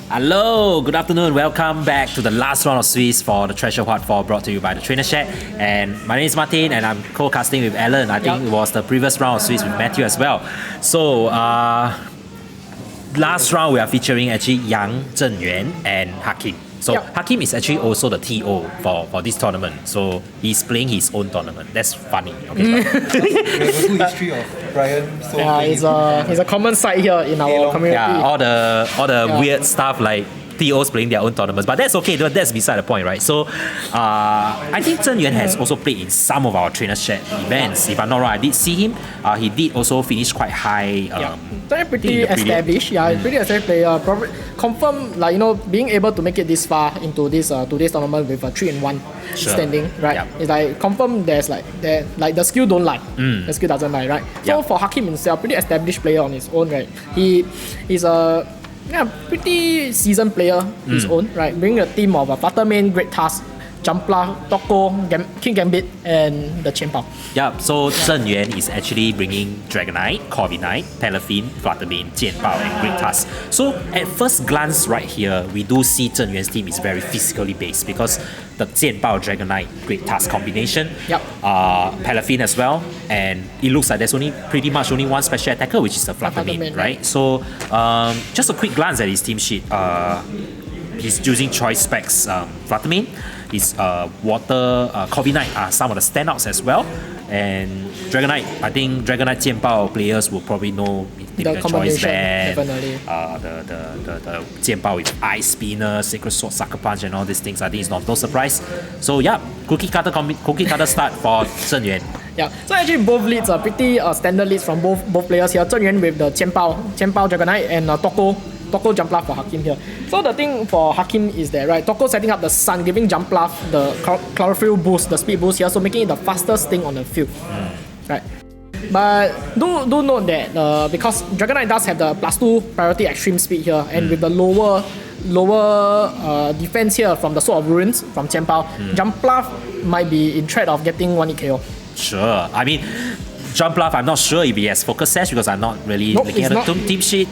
Hello, good afternoon. Welcome back to the last round of Swiss for the Treasure Hot 4 brought to you by the Trainer Shack. And my name is Martin and I'm co-casting with Alan. I think it was the previous round of Swiss with Matthew as well. So, last round we are featuring actually Yang, Zhenyuan and Hakim. So Hakim is actually also the TO for this tournament. So he's playing his own tournament. That's funny. Okay, we have a good history of Brian. So it's a common sight here in our community. Yeah, all the weird stuff like TOs playing their own tournaments, but that's okay. That's beside the point, right? So, I think Zhenyuan has also played in some of our Trainer Shack events. If I'm not wrong, I did see him. He did also finish quite high. They're pretty established. Pretty established player. Probably confirm, being able to make it this far into this today's tournament with a 3-1 standing, right? Yeah. It's like confirm there's the skill don't lie. The skill doesn't lie, right? So for Hakim himself, pretty established player on his own, right? He is a pretty seasoned player his own, right? Bringing a team of Fluttermane, Great Task, Jumpla, Toko, King Gambit, and the Qianbao. Yeah, so Zhenyuan is actually bringing Dragonite, Corviknight, Palafin, Fluttermane, Qianbao, and Great Tusk. So at first glance right here, we do see Zhenyuan's team is very physically based because the Qianbao, Dragonite, Great Tusk combination, Palafin as well, and it looks like there's pretty much only one special attacker, which is the Fluttermane, right? So just a quick glance at his team sheet. He's using choice specs Fluttermane. His water Corviknight are some of the standouts as well. And Dragonite, I think Dragonite Qianbao players will probably know the choice band, the Qianbao with Ice Spinner, Sacred Sword, Sucker Punch, and all these things. I think it's not no surprise. So yeah, cookie cutter start for Zhenyuan. Yeah, so actually both leads are pretty standard leads from both players here. Zhenyuan with the Qianbao Dragonite and Toko Jumpla for Hakim here. So the thing for Hakim is that, right, Toko setting up the Sun, giving Jumpla the chlorophyll boost, the speed boost here, so making it the fastest thing on the field. Right. But do note that because Dragonite does have the +2 priority extreme speed here, and with the lower defense here from the Sword of Ruins from Qianbao, Jumpla might be in threat of getting 1-hit KO. Sure. I mean, Jumpla, I'm not sure if he has focus sash because I'm not really looking at the team sheet.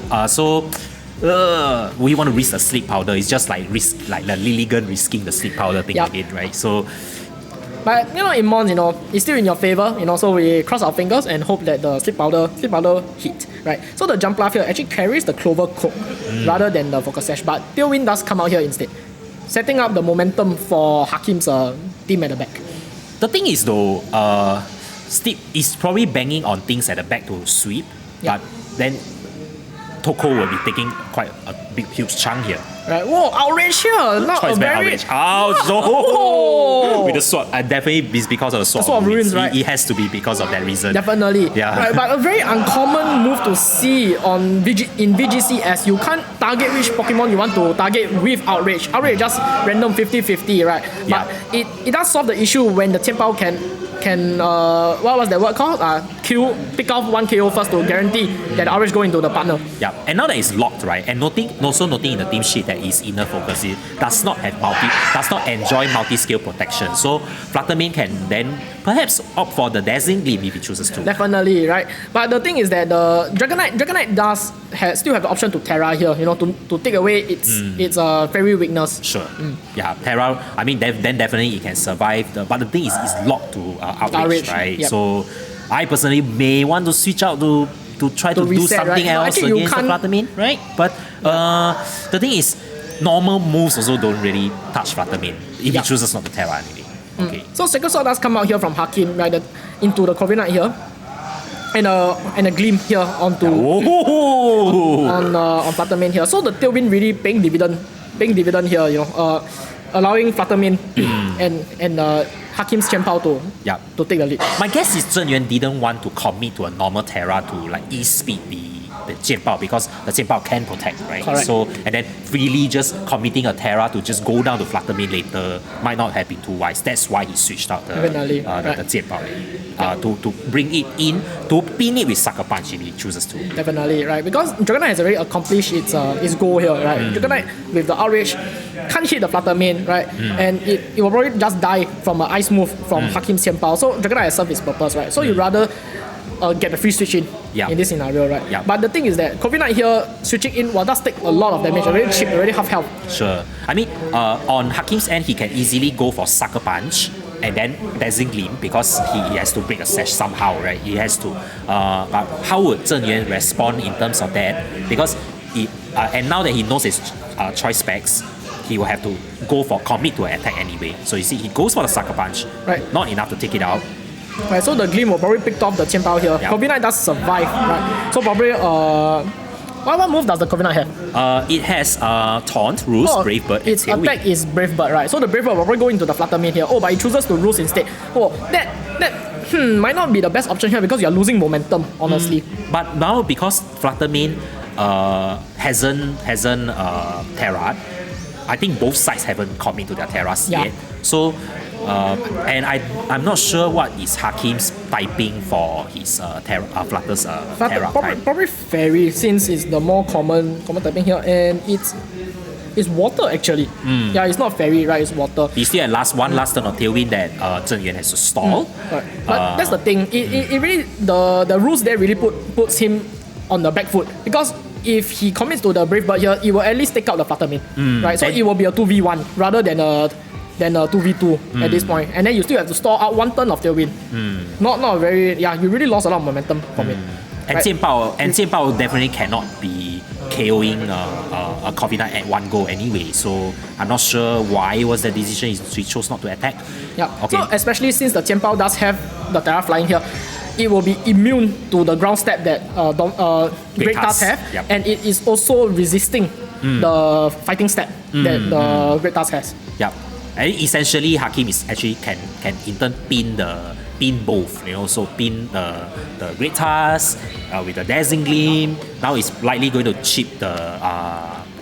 We want to risk the sleep powder. It's just like the Lilligan risking the sleep powder thing again, right? So, but in Mons, it's still in your favor, so we cross our fingers and hope that the sleep powder hit, right? So the Jumpla here actually carries the Clover Coat rather than the focus sash, but Tailwind does come out here instead, setting up the momentum for Hakim's team at the back. The thing is though, Steep is probably banging on things at the back to sweep, but then Toko will be taking quite a big, huge chunk here. Right. Whoa, outrage here! Not choice a very... outrage. With the sword. Definitely it's because of the sword. The sword of ruins, right? It has to be because of that reason. Definitely. Yeah. Right, but a very uncommon move to see in VGC as you can't target which Pokemon you want to target with outrage. Outrage just random 50-50, right? But it does solve the issue when the Qianbao can what was that word called? Pick off 1 KO first to guarantee that the outrage go into the partner. Yeah, and now that it's locked, right? And also noting in the team sheet that his inner focus does not enjoy multi-skill protection. So Fluttermane can then perhaps opt for the Dazzling Gleam if he chooses to. Definitely, right? But the thing is that the Dragonite does still have the option to Terra here, to take away its fairy weakness. Sure. Yeah, Terra, I mean, then definitely it can survive. But the thing is, it's locked to outrage, right? Yep. So I personally may want to switch out to try to do reset, something else against the Fluttermane, right? But the thing is, normal moves also don't really touch Fluttermane if he chooses not to Terra anyway. Okay. So Sacred Sword does come out here from Hakim, right? Into the Corviknight here. And a Gleam here onto on Fluttermane here. So the Tailwind really paying dividend here, allowing Fluttermane and Hakim's Qianbao to take the lead. My guess is Zhenyuan didn't want to commit to a normal Terra to like e-speed the Qianbao because the Qianbao can protect, right? Correct. So and then freely just committing a Terra to just go down to Fluttermane later might not have been too wise. That's why he switched out the Qianbao to bring it in to pin it with Sucker Punch if he chooses to. Definitely, right? Because Dragonite has already accomplished its goal here, right? Dragonite with the outrage can't hit the Fluttermane, right? And it will probably just die from an ice move from Hakim's Qianbao. So Dragonite has served its purpose, right? So you rather get the free switch in Yeah. in this scenario, right? Yeah. But the thing is that Covid Knight here switching in, does take a lot of damage. Already cheap, already half health. Sure. I mean, on Hakim's end, he can easily go for Sucker Punch and then Dazzling Gleam because he has to break a sash somehow, right? He has to. But how would Zhenyuan respond in terms of that? Because and now that he knows his choice specs, he will have to go for commit to an attack anyway. So you see, he goes for the Sucker Punch. Right. Not enough to take it out. Right, so the Gleam will probably pick off the Qianbao here. Yeah. Covid Knight does survive, right? So probably what move does the Covid Knight have? It has Taunt, Roost, Brave Bird, and Its Tailwind. attack is Brave Bird, right? So the Brave Bird will probably go into the Flutter Mane here. Oh, but it chooses to Roost instead. Oh, that might not be the best option here because you're losing momentum, honestly. But now because Fluttermane hasn't Terra, I think both sides haven't committed to their Terras Yeah. yet. So and I'm not sure what is Hakim's typing for his Flutter's Terra type. Probably Fairy, since it's the more common typing here, and it's water actually. Yeah, it's not Fairy, right? It's water. He still had one last turn of Tailwind that Zhenyuan has to stall. Right. But that's the thing. It really the rules there really puts him on the back foot because if he commits to the Brave Bird here, it will at least take out the Fluttermane, right? So then- it will be a 2v1 rather than a 2v2 at this point, and then you still have to store out one turn of Tailwind. Not very. Yeah, you really lost a lot of momentum from it. And Right. Jianbao definitely cannot be KOing a Covid Knight at one go anyway. So I'm not sure why was the decision he chose not to attack. Yeah. Okay. So especially since the Qianbao does have the Terra flying here, it will be immune to the ground step that Great Tusk have, Yep. and it is also resisting the fighting step that the Great Tusk has. Yeah. And essentially Hakim is actually can in turn pin both, so pin the Great Tusk with the Dazzling Gleam. Now it's likely going to chip the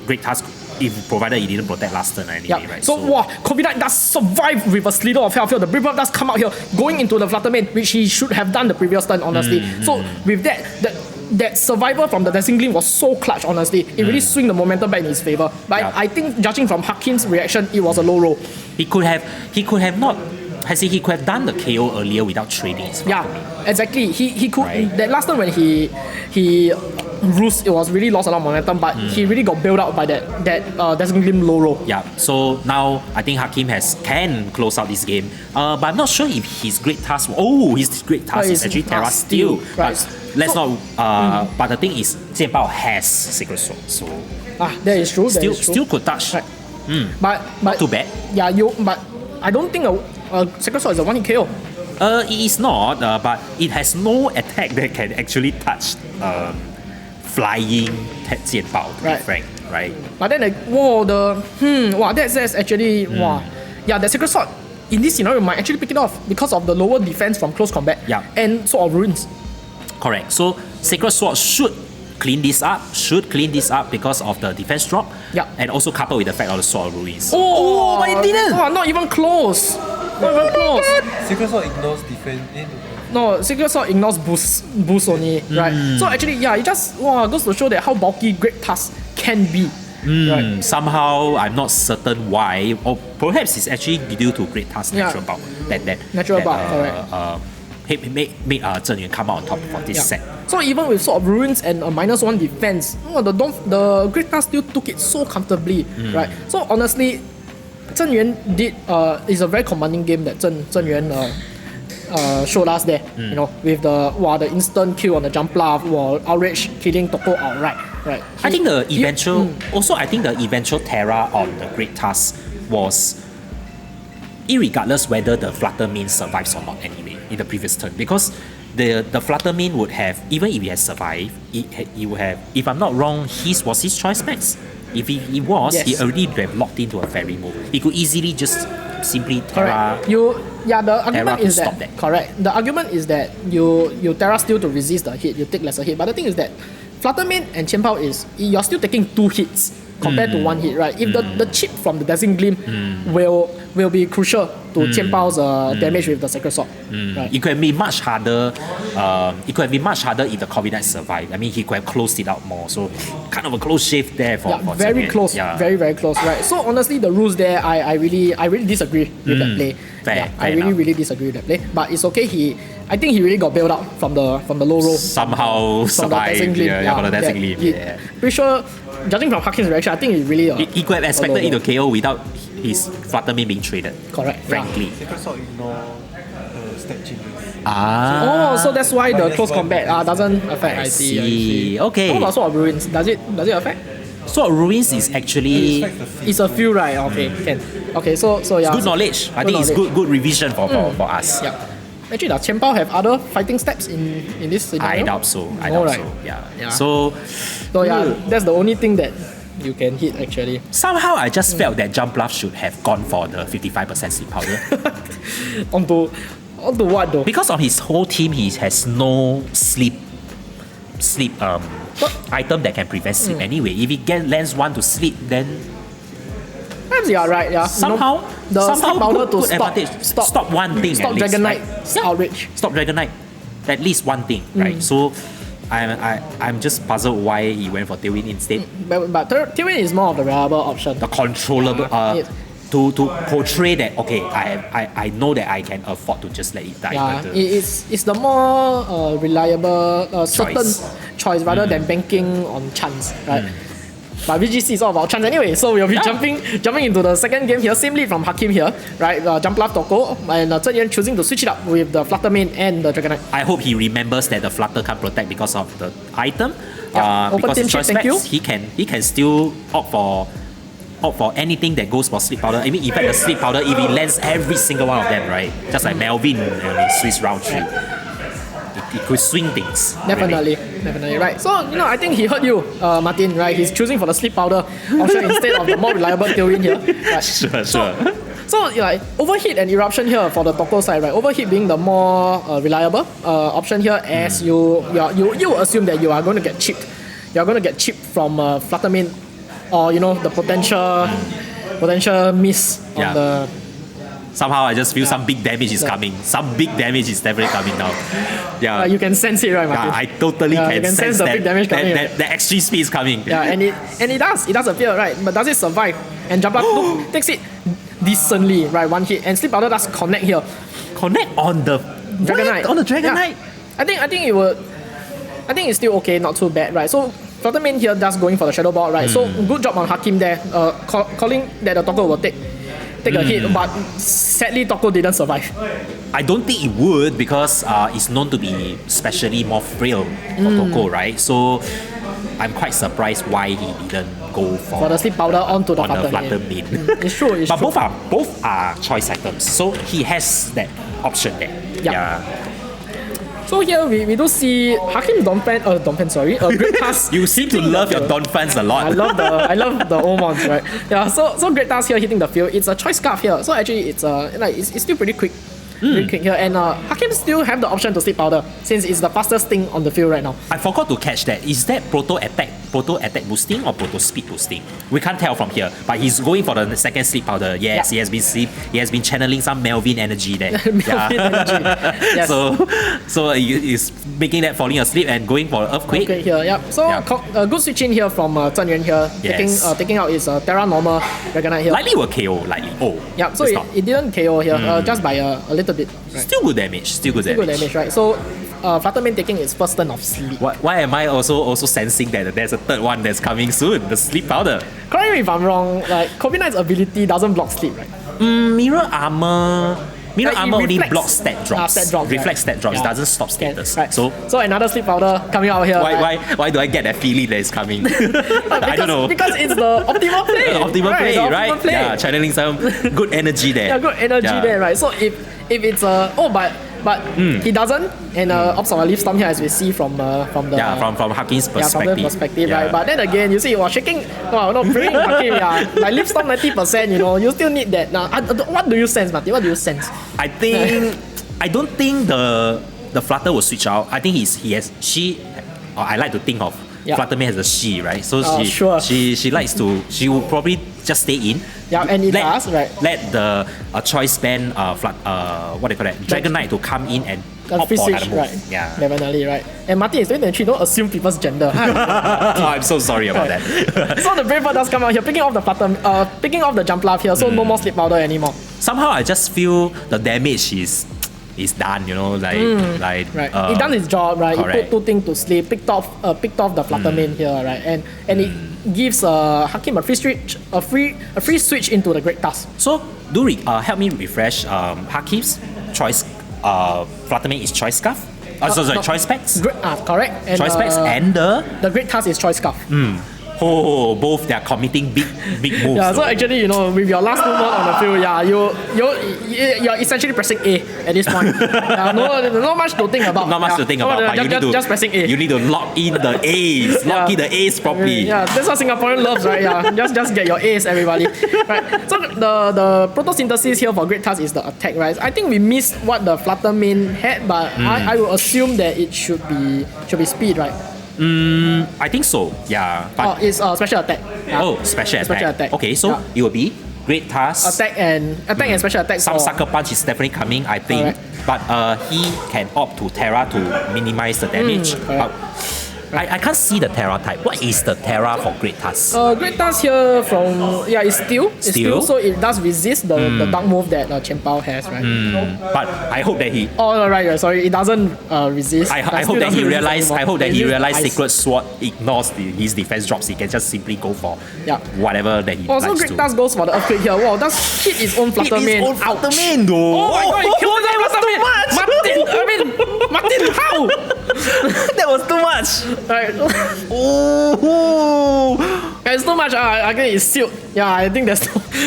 Great Tusk if provided he didn't protect last turn anyway, Yeah. right? So wow, Covid Knight does survive with a slither of health here. The Brave Bird does come out here, going into the Fluttermane, which he should have done the previous turn, honestly. So with that survival from the Dancing Gleam was so clutch, honestly. It really swing the momentum back in his favor. But Yeah. I think judging from Hakim's reaction, it was a low roll. he could have not. He could have done the KO earlier without trading his Yeah, exactly. He could Right. that last time when he roost, it was really lost a lot of momentum, but he really got bailed out by that Dancing Gleam low roll. Yeah, so now I think Hakim can close out this game. But I'm not sure if his Great Tusk. His Great Tusk is it's actually Terra Steel. right. But let's So- not. But the thing is, Jianbao has Sacred Sword, so That is true. That is true. still could touch. Right. But Too bad. Yeah, but I don't think a Sacred Sword is the one he KO. It is not, but it has no attack that can actually touch flying Jianbao, to Right. be frank, right? But then that's actually Yeah, the Sacred Sword in this scenario might actually pick it off because of the lower defense from close combat. Yeah. And Sword of Ruins. Correct. So Sacred Sword should clean this up because of the defense drop. Yeah. And also coupled with the fact of the Sword of Ruins. But it didn't. Not even close. Not even close. Secret Sword ignores defense. No, Secret Sword ignores boost only, right? So actually, it just goes to show that how bulky Great Tusk can be. Right. Somehow, I'm not certain why, or perhaps it's actually due to Great Tusk Yeah. natural bulk Natural bulk, correct. Made Zhenyuan come out on top for this set. So even with Sword of Ruins and a -1 defense, the Great Tusk still took it so comfortably, right? So honestly, Zhenyuan is a very commanding game that Zhenyuan showed us there. With the instant kill on the jump bluff, outrage killing Toko outright, right? I think the eventual Terra on the Great Tusk was irregardless whether the Fluttermane survives or not anyway in the previous turn, because the Fluttermane would have, even if he has survived, he would have, if I'm not wrong, his choice specs. If he was, Yes. he already would have locked into a fairy move. He could easily just simply Terra. Correct. The argument to is stop that, that. correct. The argument is that you Terra Steel to resist the hit, you take lesser hit. But the thing is that Fluttermane and Qianbao you're still taking 2 hits compared to 1 hit, right? If the chip from the Dazzling Gleam will be crucial to Qianbao's damage with the Sacred Sword. Right? It could have been much harder. It could have been much harder if the Covid Knight survived. I mean, he could have closed it out more. So, kind of a close shave there for Very Zhenyuan. close, Yeah. very very close, right? So honestly, the rules there, I really disagree with that play. Fair I enough. really disagree with that play. But it's okay. I think he really got bailed out from the low roll. Somehow From the dancing survived. gleam. Yeah, from the dancing yeah. gleam. He- Yeah. Pretty sure, judging from Hakim's reaction, I think he really. He could have expected it to KO without his Flutter Mane being traded. Correct. Yeah. Frankly. Secret Sword ignore step changes. Ah. Oh, so that's why the Minus close one. combat doesn't affect. I see. Okay. What about Sword of Ruins? Does it affect? Sword of Ruins is actually Respect the field. It's a few, right? Okay, can. Okay, so yeah. good knowledge. I think it's good revision for us. Yeah. Actually, does Chen Pao have other fighting steps in this scenario? I doubt so. I No, doubt right? so. Yeah. Yeah. So So that's the only thing that you can hit actually. somehow I just felt that Jump Bluff should have gone for the 55% sleep powder. onto what though? Because on his whole team he has no sleep item that can prevent sleep anyway. If he lands one to sleep, then Perhaps you are right. Yeah. somehow the sleep powder to good stop advantage. Stop one thing Stop at least, Dragon right? Knight's outrage. Stop Dragon Knight. At least one thing, right? So I'm just puzzled why he went for Tailwind instead. But Tailwind is more of the reliable option. The controllable Yes. to portray that okay, I know that I can afford to just let it die. Yeah, but, it's the more reliable certain Choice. choice rather than banking on chance, right? But VGC is all about chance anyway, so we'll be jumping into the second game here. Same lead from Hakim here, right? Jump Left Toko and Zhenyuan choosing to switch it up with the Flutter Mane and the Dragon Knight. I hope he remembers that the Flutter can't protect because of the item. Yeah, open Because team his choice chip, thank specs, he can still opt for anything that goes for sleep powder. I mean, in fact, the sleep powder, if he lands every single one of them, right? Just like Melvin and Swiss round 3. It could swing things. Definitely, right. So I think he heard you, Martin, right? He's choosing for the sleep powder option instead of the more reliable Tailwind here. Right? Sure. So overheat and eruption here for the Toko side, right? Overheat being the more reliable option here, as you assume that you are going to get chipped. You are going to get chipped from Flutter Mane, or the potential miss on Yeah. the. Somehow I just feel some big damage is coming. Some big damage is definitely coming now. Yeah. You can sense it, right, Martin? I totally Yeah, can you can sense the that, big damage coming. that extreme speed is coming. Yeah, and it does appear, right? But does it survive? And Jump Up takes it decently, right? One hit, and Sleep Powder does connect here. Connect on the Dragon Knight. On the Dragon Yeah. Knight. I think it would. I think it's still okay, not too bad, right? So Flutter Mane here does going for the Shadow Ball, right? So good job on Hakim there, calling that the Toko will take a hit, but sadly Toko didn't survive. I don't think it would because it's known to be especially more frail for Toko, right? So I'm quite surprised why he didn't go For the Sleep Powder onto the on the Flutter Flutter Mane. Mane. It's true, it's But true. both are choice items, so he has that option there. Yeah. So here we do see Hakim Donphan, sorry, a great task. You seem to hitting love the your field. Don fans a lot. I love the old ones, right? Yeah, so great task here hitting the field. It's a choice scarf here, so actually it's still pretty quick. Pretty quick here, and Hakim still have the option to Sleep Powder since it's the fastest thing on the field right now. I forgot to catch that. Is that proto attack boosting or proto speed boosting? We can't tell from here. But he's going for the second sleep powder. Yes, Yeah. he has been channeling some Melvin energy there. Melvin energy. Yes. So he's making that falling asleep and going for earthquake. Okay, here, yeah. So Yeah. good switch in here from Zhenyuan here, Yes. taking out his Terra Normal Dragon Knight here. Likely will KO. Likely. Oh. Yeah, so it's it, not. it didn't KO here, just by a little bit. Right. Still good damage. Still good Good damage. damage, right? So Flutter Mane taking its first turn of sleep. Why am I also sensing that there's a third one that's coming soon? The sleep powder. Correct me if I'm wrong, like Kobe Knight's ability doesn't block sleep, right? Mirror armor. Mirror Like, it armor only reflects- blocks stat drops. stat drops, Reflects right. stat drops. Yeah. Doesn't stop status. Right. So another sleep powder coming out here. why do I get that feeling that it's coming? I don't know. Because it's the optimal play. Optimal play, the optimal right? play. Yeah, channeling some good energy there. Yeah, good energy Yeah. there, right? So if it's but he doesn't, and opts on a leaf storm here as we see from the from Hakim's from perspective. the perspective, Yeah. right? But then again, you see, shaking, bringing Hakim, like leaf storm 90%, you still need that. What do you sense, Martin? What do you sense? I don't think the Flutter will switch out. I think I like to think of Flutter Mane as a she, right? So Sure. she likes to, she will probably just stay in. Yeah, and it does, right? Let the choice band what do you call that? Dragon Knight to come in and opt Free for switch, another move. right? Yeah. Definitely, right? And Martin is 2023, don't assume people's gender. I'm so sorry about that. So the Brave Bird does come out here, picking off the jump laugh here, so no more sleep powder anymore. Somehow I just feel the damage is is done, you know, like Right. He done his job, right? correct. He put two things to sleep, picked off the flutter main here, right? And it gives Hakim a free switch into the Great Task. So help me refresh Hakim's choice flutter main is choice scarf. Sorry, no. choice specs. Correct. And, Choice specs and the Great Task is choice scarf. Oh, both they are committing big moves. Yeah, so though. actually, you know, with your last movement on the field, yeah, you're essentially pressing A at this point. Yeah, not much to think about. Not much to think about, but you need to just pressing A. You need to lock in the A's, lock in the A's properly. Yeah, that's what Singaporean loves, right? Yeah, just get your A's, everybody. Right. So the protosynthesis here for Great Task is the attack, right? I think we missed what the flutter main had, but I will assume that it should be speed, right? I think so. Yeah. But It's special attack. Yeah. oh, special attack. Okay, so Yeah. it will be Great Task. Attack and special attack. Some for- sucker punch is definitely coming, I think. Correct. But he can opt to Terra to minimize the damage. correct. I can't see the Terra type. What is the Terra for Great Task? Great Task here from it's steel. It's Steel? steel, so it does resist the dark move that Chen Pao has, right? But I hope that he Oh right, sorry, it doesn't resist. I Steel hope that doesn't he resist realized. anymore. I hope that It he resists realized ice. Sacred Sword ignores his defense drops. He can just simply go for Yeah. whatever that he Also, likes Great to. Task goes for the earthquake here. Wow, that's hit his own flutter main. Flutter main though. Oh my god, he killed the flutter main. Martin, how? That was too much. Right. Oh. It's too much. I think it's sealed. Yeah, I think there's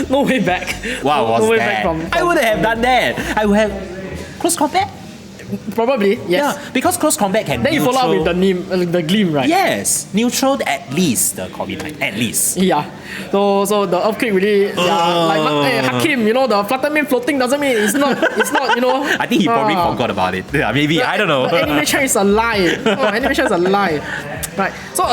no way back. Wow, was no way that? back from I would have done that. I would have close combat. probably yes. Yeah, because close combat can Then you follow up with the gleam, right? yes, neutral at least the Corby Knight, at least. Yeah. So the earthquake really Hakim, you know, the flutter main floating doesn't mean it's not you know. I think he probably forgot about it. Yeah, maybe I don't know. The animation is a lie. Animation is a lie. Right. So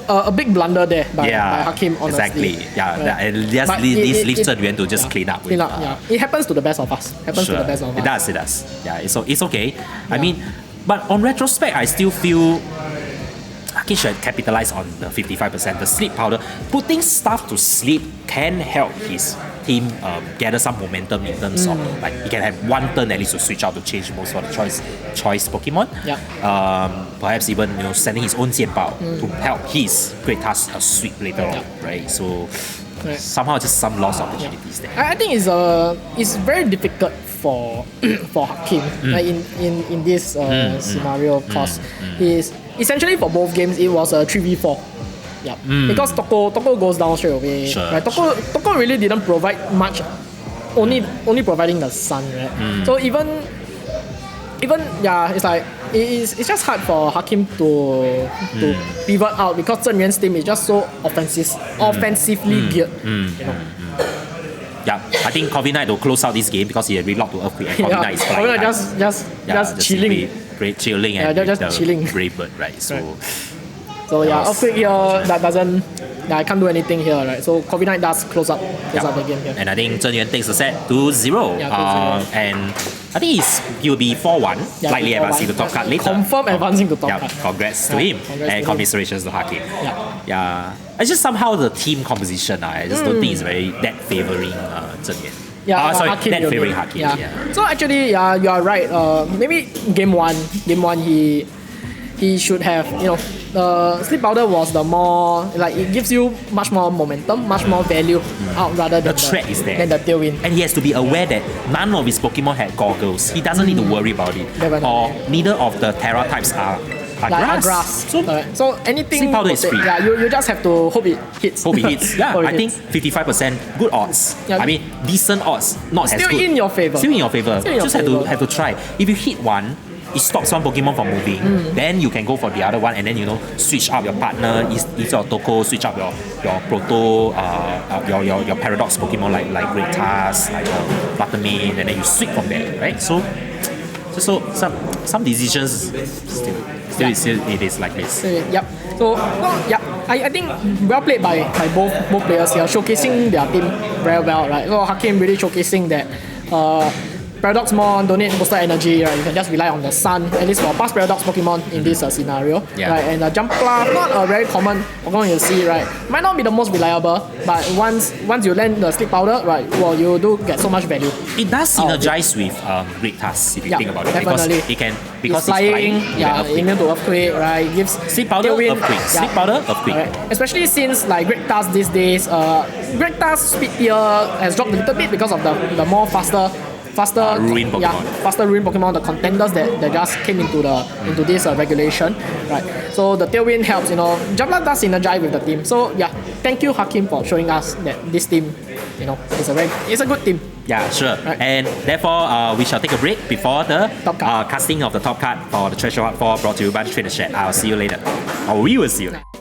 a big blunder there by Hakim, honestly. exactly. Yeah, Right. and just But this it- leaves it- Zhenyuan to just clean up. Clean up, yeah. It happens to the best of us. Happens to the best of us. It does. Yeah, it's okay. I mean, but on retrospect, I still feel Hakim should capitalize on the 55%. The sleep powder, putting stuff to sleep can help his team gather some momentum in terms of like he can have one turn at least to switch out to change most of the choice Pokemon. Yeah. Perhaps even sending his own 剑宝 to help his Great Task sweep later on, right? So Right. somehow just some lost opportunities there. I think it's very difficult for Hakim like in this scenario because is essentially for both games it was a 3v4. Yeah. Because Toko goes down straight away. Sure, Right. Toko really didn't provide much, only providing the sun, right? So even it's like it's just hard for Hakim to pivot out because Zhenyuan's team is just so offensively geared. You know. Yeah, I think Corby Knight will close out this game because he had relocked to Earthquake and Corby Knight is flying. Corby Knight high. just chilling. simply chilling and just with the chilling. Brave Bird, right? So So yeah, Yes. Earthquake here I can't do anything here, right? So Corby Knight does close up the game here. and I think Zhenyuan takes the set 2-0. Yeah, 2-0. And I think he'll be 4-1, Yeah, likely 4-1. advancing to top card later. Confirm advancing to top yeah, card. Congrats to Yeah, him congrats to and him. commiserations to Hakim. Yeah. Yeah. It's just somehow the team composition, I just don't think it's very that favouring Zhenyuan. Yeah, sorry, Hakim that only. favouring Hakim. Yeah. So actually, yeah, you are right. Maybe game one, he should have, the sleep powder was the more like it gives you much more momentum, much more value out rather than The threat is there. than the tailwind. And he has to be aware that none of his Pokemon had goggles. He doesn't need to worry about it. Definitely. Or neither of the Terra types are Like grass. So, so anything sleep powder is free. Yeah, you just have to hope it hits. Hope he hits. Yeah, Hope it I think hits. 55% good odds. Yeah. I mean, decent odds. Not Still as good. in your favour. Still in your favor. Still in your Just favour. have to try. If you hit one, it stops one Pokemon from moving. Then you can go for the other one, and then switch up your partner. Instead of Toko, switch up your Proto, your Paradox Pokemon like Great Task, like Flutter Mane, and then you switch from there, right? So some decisions still it is like this. Yep. So I think well played by both players here, showcasing their team very well, right? So Hakim really showcasing that Paradox Mon, donate booster energy, right? You can just rely on the sun, at least for past Paradox Pokemon in this scenario. Yeah. Right? And Jumpluff, not a very common Pokemon you see, right? Might not be the most reliable, but once you land the Sleep Powder, right, well, you do get so much value. It does synergize with Great Tusk, if you think about it. Definitely. Because it's flying, immune to Earthquake, right? Gives Sleep Powder, Tailwind, Earthquake. Sleep Powder, Earthquake. Right. Especially since like Great Tusk these days, Great Tusk speed tier has dropped a little bit because of the more faster Ruin Pokemon. faster Ruin Pokemon, the contenders that just came into this regulation, right? So the Tailwind helps, Jumpluff does synergize with the team. So yeah, thank you Hakim for showing us that this team, it's a good team. Yeah, sure. Right. And therefore, we shall take a break before the Top card. casting of the top card for the Treasure Hot 4 brought to you by the Trader Chat. I'll see you later. Or we will see you later.